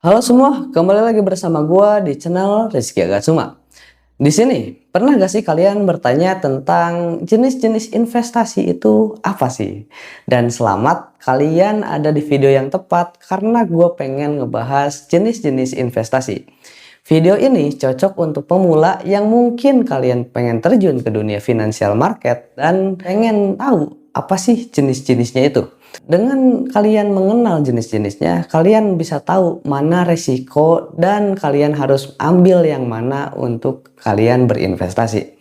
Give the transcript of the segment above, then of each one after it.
Halo semua, kembali lagi bersama gua di channel Rizky Agatsuma. Di sini, pernah gak sih kalian bertanya tentang jenis-jenis investasi itu apa sih? Dan selamat kalian ada di video yang tepat karena gue pengen ngebahas jenis-jenis investasi. Video ini cocok untuk pemula yang mungkin kalian pengen terjun ke dunia financial market dan pengen tahu apa sih jenis-jenisnya itu. Dengan kalian mengenal jenis-jenisnya, kalian bisa tahu mana resiko dan kalian harus ambil yang mana untuk kalian berinvestasi.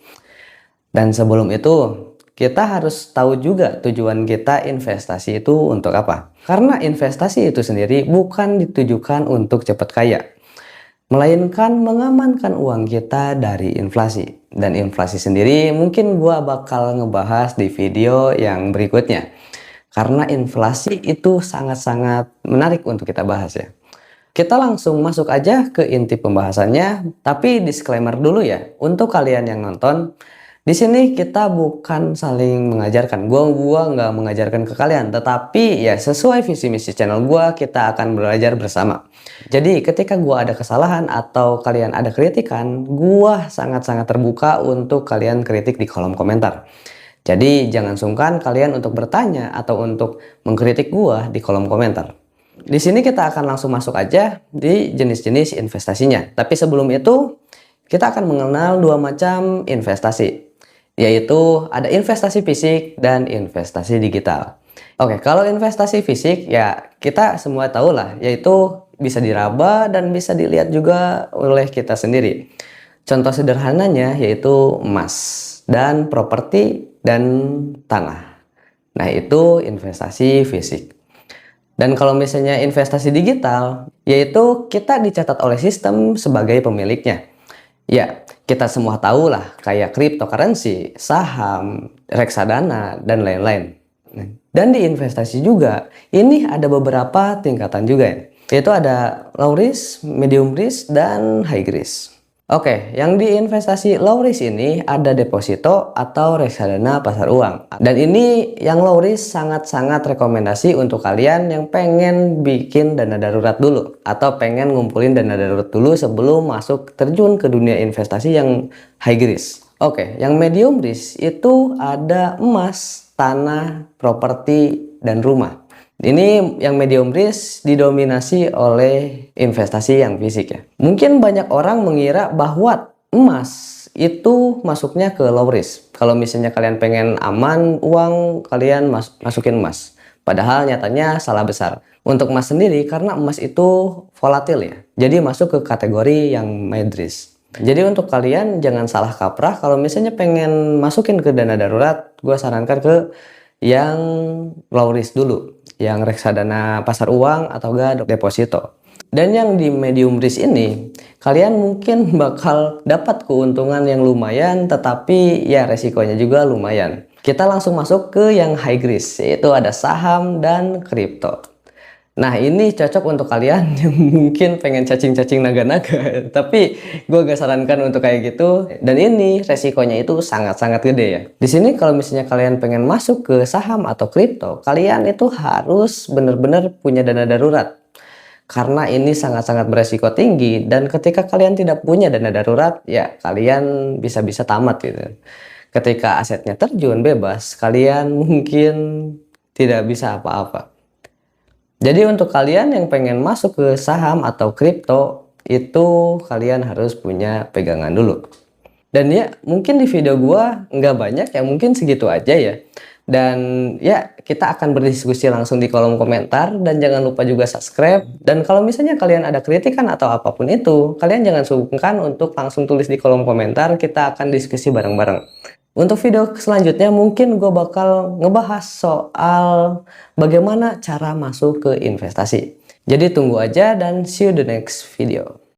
Dan sebelum itu, kita harus tahu juga tujuan kita investasi itu untuk apa. Karena investasi itu sendiri bukan ditujukan untuk cepat kaya, melainkan mengamankan uang kita dari inflasi. Dan inflasi sendiri mungkin gua bakal ngebahas di video yang berikutnya. Karena inflasi itu sangat-sangat menarik untuk kita bahas ya. Kita langsung masuk aja ke inti pembahasannya, tapi disclaimer dulu ya untuk kalian yang nonton. Di sini kita bukan saling mengajarkan. Gua nggak mengajarkan ke kalian, tetapi ya sesuai visi misi channel gua kita akan belajar bersama. Jadi ketika gua ada kesalahan atau kalian ada kritikan, gua sangat-sangat terbuka untuk kalian kritik di kolom komentar. Jadi jangan sungkan kalian untuk bertanya atau untuk mengkritik gua di kolom komentar. Di sini kita akan langsung masuk aja di jenis-jenis investasinya. Tapi sebelum itu kita akan mengenal dua macam investasi, yaitu ada investasi fisik dan investasi digital. Oke, kalau investasi fisik ya kita semua tahu lah, yaitu bisa diraba dan bisa dilihat juga oleh kita sendiri. Contoh sederhananya yaitu emas dan properti dan tanah. Nah, itu investasi fisik. Dan kalau misalnya investasi digital, yaitu kita dicatat oleh sistem sebagai pemiliknya. Ya, kita semua tahu lah kayak cryptocurrency, saham, reksadana, dan lain-lain. Dan di investasi juga, ini ada beberapa tingkatan juga ya. Yaitu ada low risk, medium risk, dan high risk. Oke, yang di investasi low risk ini ada deposito atau reksadana pasar uang. Dan ini yang low risk sangat-sangat rekomendasi untuk kalian yang pengen bikin dana darurat dulu. Atau pengen ngumpulin dana darurat dulu sebelum masuk terjun ke dunia investasi yang high risk. Oke, yang medium risk itu ada emas, tanah, properti, dan rumah. Ini yang medium risk didominasi oleh investasi yang fisik ya. Mungkin banyak orang mengira bahwa emas itu masuknya ke low risk. Kalau misalnya kalian pengen aman uang, kalian masukin emas. Padahal nyatanya salah besar. Untuk emas sendiri karena emas itu volatil ya. Jadi masuk ke kategori yang mid risk. Jadi untuk kalian jangan salah kaprah kalau misalnya pengen masukin ke dana darurat, gue sarankan ke yang low risk dulu, yang reksadana pasar uang atau enggak deposito. Dan yang di medium risk ini, kalian mungkin bakal dapat keuntungan yang lumayan, tetapi ya resikonya juga lumayan. Kita langsung masuk ke yang high risk, yaitu ada saham dan kripto. Nah, ini cocok untuk kalian yang mungkin pengen cacing-cacing naga-naga. Tapi gue gak sarankan untuk kayak gitu. Dan ini resikonya itu sangat-sangat gede ya. Di sini kalau misalnya kalian pengen masuk ke saham atau kripto, kalian itu harus benar-benar punya dana darurat. Karena ini sangat-sangat beresiko tinggi. Dan ketika kalian tidak punya dana darurat, ya kalian bisa-bisa tamat gitu. Ketika asetnya terjun bebas, kalian mungkin tidak bisa apa-apa. Jadi untuk kalian yang pengen masuk ke saham atau kripto, itu kalian harus punya pegangan dulu. Dan ya mungkin di video gua nggak banyak ya, mungkin segitu aja ya. Dan ya kita akan berdiskusi langsung di kolom komentar. Dan jangan lupa juga subscribe. Dan kalau misalnya kalian ada kritikan atau apapun itu, kalian jangan sungkan untuk langsung tulis di kolom komentar. Kita akan diskusi bareng-bareng. Untuk video selanjutnya mungkin gue bakal ngebahas soal bagaimana cara masuk ke investasi. Jadi tunggu aja dan see you the next video.